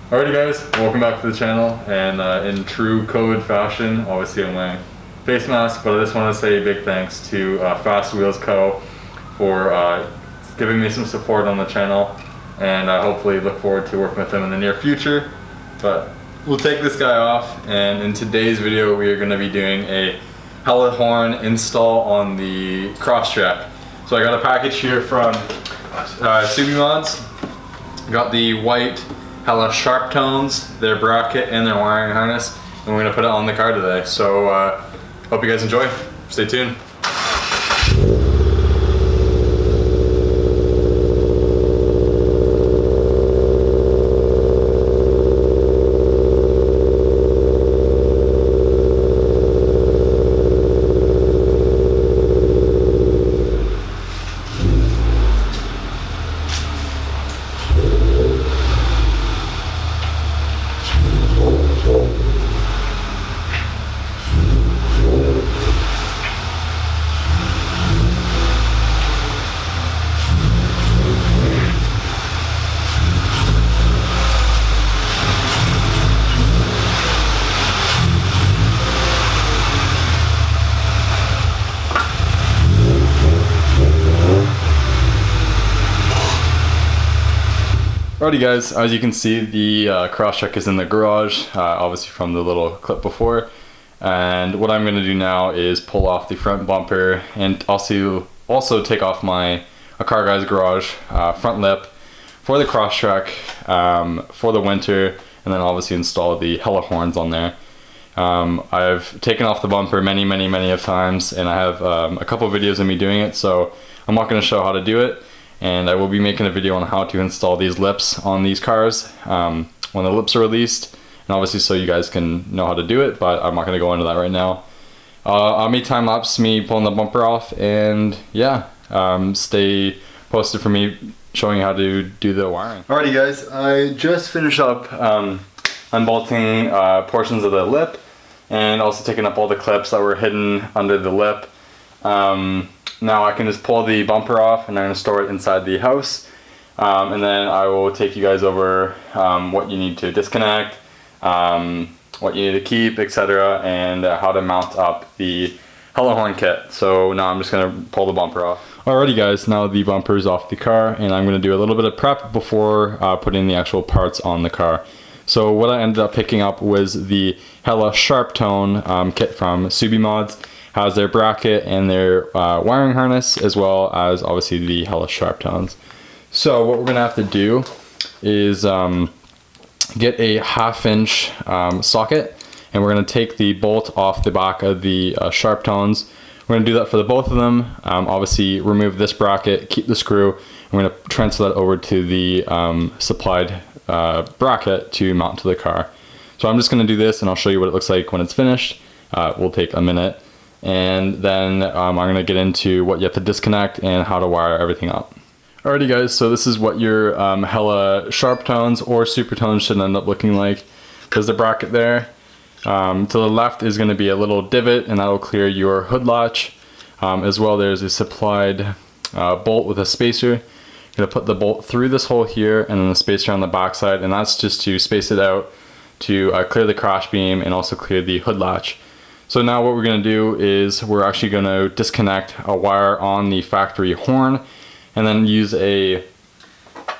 Alrighty guys, welcome back to the channel, and in true COVID fashion, obviously I'm wearing face mask, but I just want to say a big thanks to Fast Wheels Co. for giving me some support on the channel, and I hopefully look forward to working with them in the near future. But we'll take this guy off, and in today's video we are going to be doing a Hella horn install on the Crosstrek. So I got a package here from Subimods. Got the white Hella sharp tones, their bracket and their wiring harness, and we're gonna put it on the car today. So hope you guys enjoy. Stay tuned. Alrighty guys, as you can see, the Crosstrek is in the garage, obviously from the little clip before. And what I'm going to do now is pull off the front bumper and also take off my Car Guy's Garage front lip for the Crosstrek for the winter, and then obviously install the Hella horns on there. I've taken off the bumper many of times, and I have a couple videos of me doing it, so I'm not going to show how to do it. And I will be making a video on how to install these lips on these cars when the lips are released, and obviously so you guys can know how to do it, but I'm not going to go into that right now. I'll make time lapse me pulling the bumper off, and yeah, stay posted for me showing you how to do the wiring. Alrighty guys, I just finished up unbolting portions of the lip, and also taking up all the clips that were hidden under the lip. Now I can just pull the bumper off, and I'm going to store it inside the house, and then I will take you guys over what you need to disconnect, what you need to keep, etc., and how to mount up the Hella horn kit. So now I'm just going to pull the bumper off. Alrighty guys, now the bumper is off the car, and I'm going to do a little bit of prep before putting the actual parts on the car. So what I ended up picking up was the Hella sharp tone kit from Subimods. Has their bracket and their wiring harness, as well as obviously the Hella sharp tones. So what we're gonna have to do is get a 1/2 inch socket, and we're gonna take the bolt off the back of the sharp tones. We're gonna do that for the both of them. Obviously remove this bracket, keep the screw. We're gonna transfer that over to the supplied bracket to mount to the car. So I'm just gonna do this, and I'll show you what it looks like when it's finished. Will take a minute. And then I'm going to get into what you have to disconnect and how to wire everything up. Alrighty guys, so this is what your Hella sharp tones or super tones should end up looking like. There's the bracket there. To the left is going to be a little divot, and that will clear your hood latch. As well, there's a supplied bolt with a spacer. You're going to put the bolt through this hole here, and then the spacer on the back side, and that's just to space it out to clear the crash beam and also clear the hood latch. So now what we're going to do is we're actually going to disconnect a wire on the factory horn, and then use a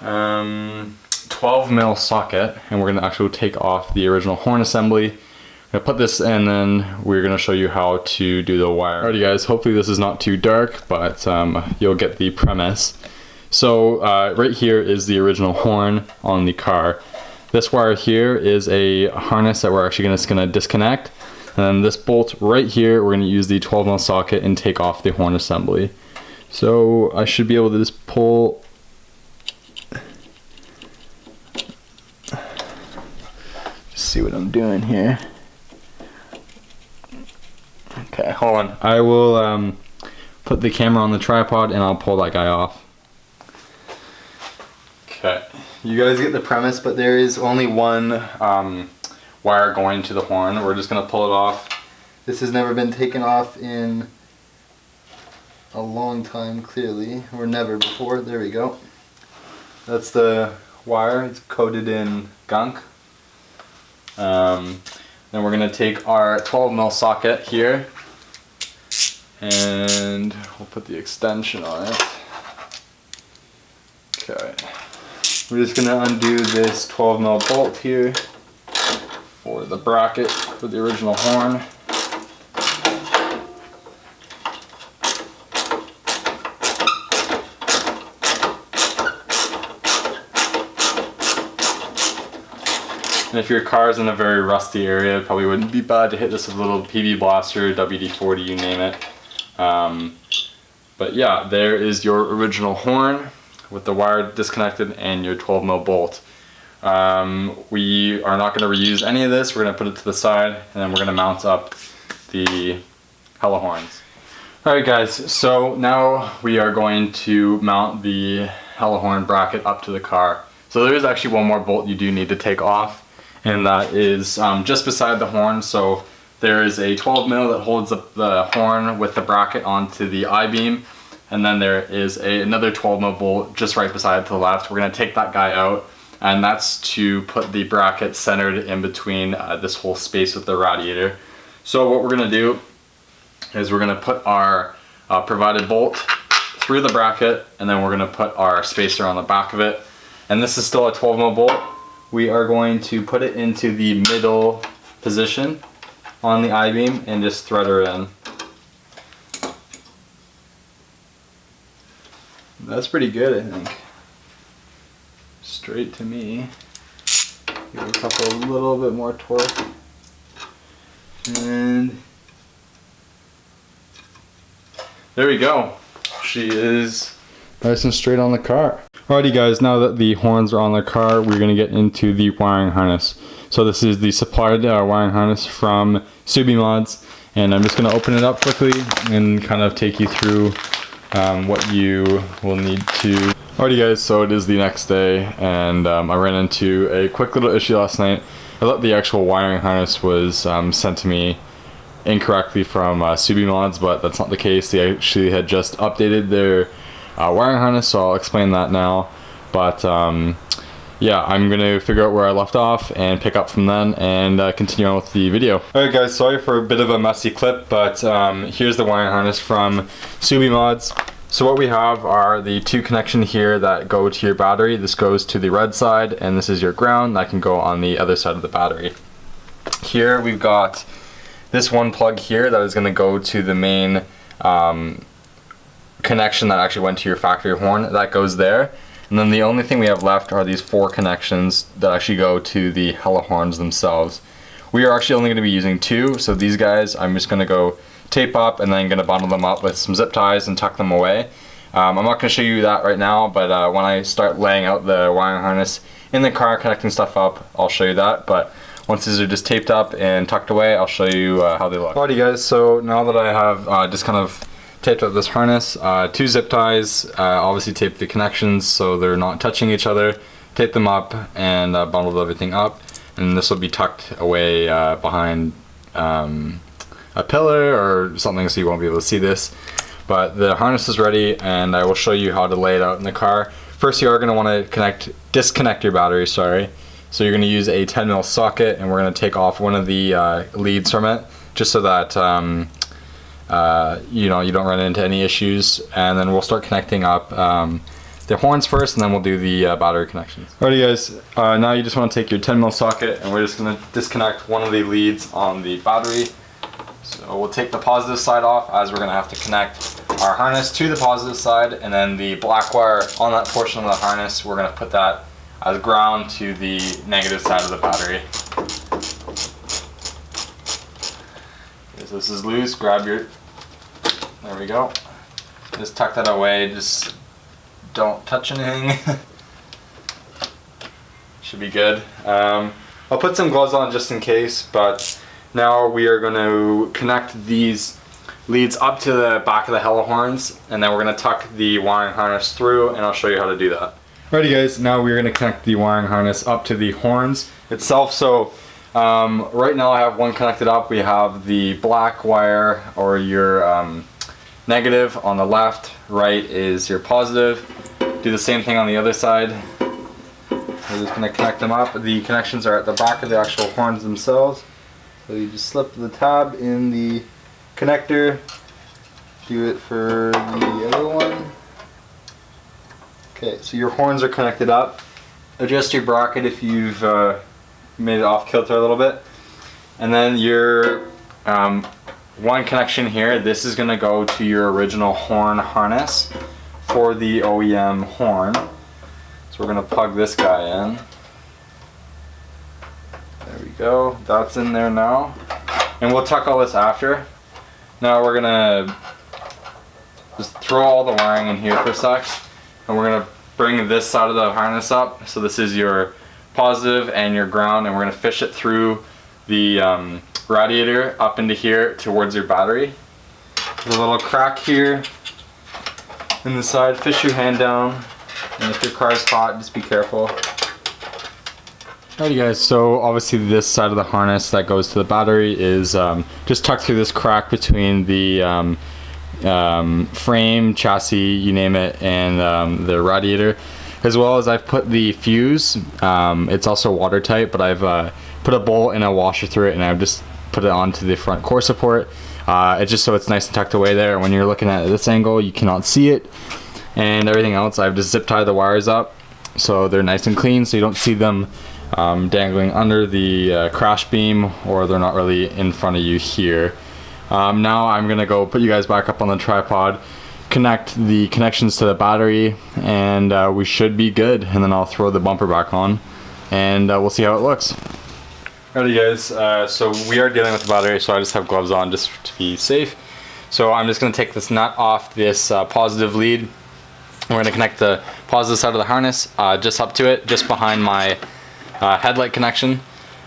12 mil socket, and we're going to actually take off the original horn assembly. I'm going to put this in, and then we're going to show you how to do the wire. Alrighty guys, hopefully this is not too dark, but you'll get the premise. So right here is the original horn on the car. This wire here is a harness that we're actually just going to disconnect. And then this bolt right here, we're going to use the 12 mil socket and take off the horn assembly. So I should be able to just pull. Just see what I'm doing here. Okay, hold on. I will put the camera on the tripod, and I'll pull that guy off. Okay, you guys get the premise, but there is only one wire going to the horn. We're just going to pull it off. This has never been taken off in a long time, clearly, or never before. There we go. That's the wire. It's coated in gunk, Then we're going to take our 12mm socket here and we'll put the extension on it. Okay. We're just going to undo this 12mm bolt here for the bracket for the original horn. And if your car is in a very rusty area, it probably wouldn't be bad to hit this with a little PB blaster, WD-40, you name it. But yeah, there is your original horn with the wire disconnected and your 12mm bolt. We are not going to reuse any of this. We're going to put it to the side and then we're going to mount up the hella horns. Alright guys, so now we are going to mount the hella horn bracket up to the car. So there is actually one more bolt you do need to take off, and that is just beside the horn. So there is a 12mm that holds up the horn with the bracket onto the I-beam, and then there is another 12mm bolt just right beside it to the left. We're going to take that guy out, and that's to put the bracket centered in between this whole space with the radiator. So what we're going to do is we're going to put our provided bolt through the bracket, and then we're going to put our spacer on the back of it. And this is still a 12mm bolt. We are going to put it into the middle position on the I-beam and just thread her in. That's pretty good, I think. Straight to me. Give it a little bit more torque. And there we go. She is nice and straight on the car. Alrighty guys, now that the horns are on the car, we're going to get into the wiring harness. So this is the supplied wiring harness from Subimods, and I'm just going to open it up quickly and kind of take you through what you will need to. Alrighty guys, so it is the next day, and I ran into a quick little issue last night. I thought the actual wiring harness was sent to me incorrectly from Subimods, but that's not the case. They actually had just updated their wiring harness, so I'll explain that now. But yeah, I'm gonna figure out where I left off and pick up from then and continue on with the video. Alright guys, sorry for a bit of a messy clip, but here's the wiring harness from Subimods. So what we have are the two connections here that go to your battery. This goes to the red side, and this is your ground that can go on the other side of the battery. Here we've got this one plug here that is going to go to the main connection that actually went to your factory horn. That goes there. And then the only thing we have left are these four connections that actually go to the hella horns themselves. We are actually only going to be using two, so these guys I'm just going to go tape up and then going to bundle them up with some zip ties and tuck them away. I'm not going to show you that right now, but when I start laying out the wiring harness in the car, connecting stuff up, I'll show you that. But once these are just taped up and tucked away, I'll show you how they look. Alrighty guys, so now that I have just kind of taped up this harness, two zip ties, obviously tape the connections so they're not touching each other, tape them up and bundled everything up, and this will be tucked away behind a pillar or something so you won't be able to see this. But the harness is ready and I will show you how to lay it out in the car. First you are going to want to disconnect your battery, sorry. So you're going to use a 10mm socket, and we're going to take off one of the leads from it just so that you know, you don't run into any issues, and then we'll start connecting up the horns first, and then we'll do the battery connections. Alrighty guys, now you just want to take your 10mm socket, and we're just going to disconnect one of the leads on the battery. So we'll take the positive side off, as we're going to have to connect our harness to the positive side, and then the black wire on that portion of the harness, we're going to put that as ground to the negative side of the battery. So this is loose, grab your, there we go. Just tuck that away, just don't touch anything. Should be good. I'll put some gloves on just in case, but now we are going to connect these leads up to the back of the hella horns, and then we're going to tuck the wiring harness through, and I'll show you how to do that. Alrighty guys, now we're going to connect the wiring harness up to the horns itself. So right now I have one connected up. We have the black wire, or your negative, on the left. Right is your positive. Do the same thing on the other side. we're just going to connect them up. The connections are at the back of the actual horns themselves. So you just slip the tab in the connector. Do it for the other one. Okay, so your horns are connected up. Adjust your bracket if you've made it off kilter a little bit. And then your one connection here, this is going to go to your original horn harness for the OEM horn. So we're going to plug this guy in. There we go, that's in there now. And we'll tuck all this after. Now we're going to just throw all the wiring in here for a sec. And we're going to bring this side of the harness up. So this is your positive and your ground, and we're going to fish it through the radiator up into here towards your battery. There's a little crack here in the side. Fish your hand down, and if your car is hot, just be careful. Alrighty guys, so obviously this side of the harness that goes to the battery is just tucked through this crack between the frame, chassis, you name it, and the radiator. As well as I've put the fuse, it's also watertight, but I've put a bolt and a washer through it, and I've just put it onto the front core support. It's just so it's nice and tucked away there. When you're looking at this angle, you cannot see it. And everything else, I've just zip tied the wires up so they're nice and clean, so you don't see them dangling under the crash beam, or they're not really in front of you here. Now I'm gonna go put you guys back up on the tripod, connect the connections to the battery, and we should be good. And then I'll throw the bumper back on, and we'll see how it looks. Alrighty guys, so we are dealing with the battery, so I just have gloves on just to be safe. So I'm just going to take this nut off this positive lead. We're going to connect the positive side of the harness just up to it, just behind my headlight connection.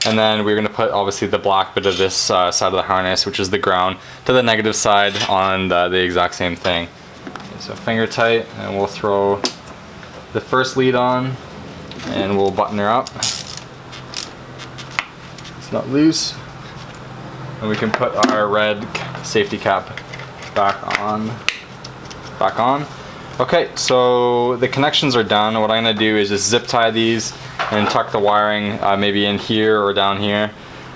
And then we're going to put obviously the black bit of this side of the harness, which is the ground, to the negative side on the exact same thing. Okay, so finger tight, and we'll throw the first lead on, and we'll button her up. Not loose, and we can put our red safety cap back on. Okay, so the connections are done. What I'm going to do is just zip tie these and tuck the wiring maybe in here or down here,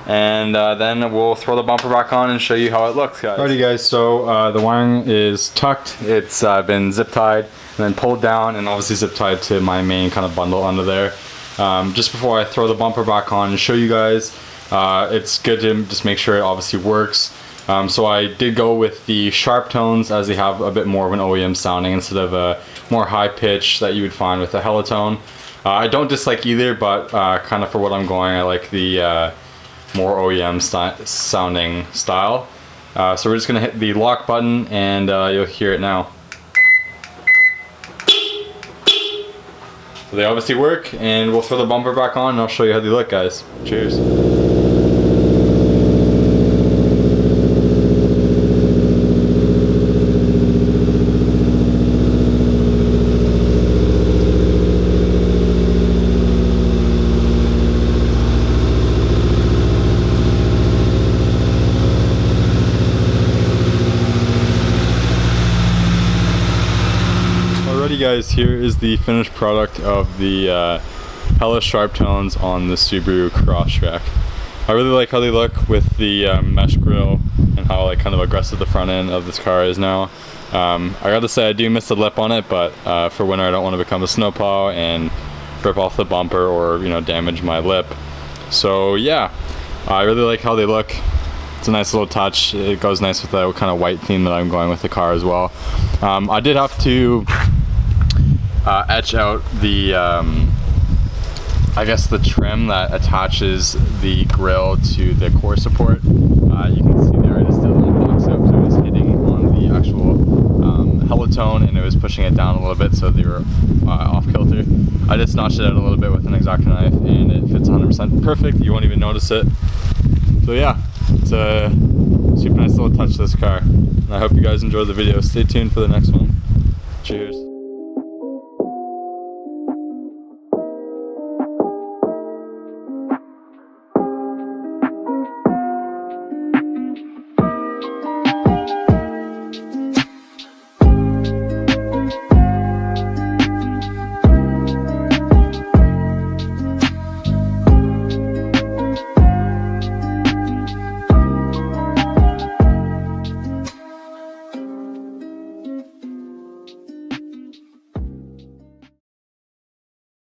and then we'll throw the bumper back on and show you how it looks, guys. Alrighty guys, so the wiring is tucked. It's been zip tied and then pulled down, and obviously zip tied to my main kind of bundle under there. Just before I throw the bumper back on and show you guys, it's good to just make sure it obviously works. So I did go with the sharp tones, as they have a bit more of an OEM sounding instead of a more high pitch that you would find with a helitone. I don't dislike either, but kind of for what I'm going, I like the more OEM sounding style. So we're just going to hit the lock button, and you'll hear it now. So they obviously work, and we'll throw the bumper back on and I'll show you how they look, guys. Cheers. Alrighty guys, here is the finished product of the hella sharp tones on the Subaru Crosstrek. I really like how they look with the mesh grille and how like kind of aggressive the front end of this car is now. I gotta say I do miss the lip on it, but for winter I don't want to become a snowplow and rip off the bumper or, you know, damage my lip. So yeah, I really like how they look. It's a nice little touch. It goes nice with the kind of white theme that I'm going with the car as well. I did have to etch out the I guess the trim that attaches the grille to the core support. You can see there it is still a little box up, so it was hitting on the actual helitone and it was pushing it down a little bit, so they were off kilter. I just notched it out a little bit with an X-Acto knife and it fits 100% perfect. You won't even notice it. So yeah, it's a super nice little touch to this car. And I hope you guys enjoyed the video. Stay tuned for the next one. Cheers.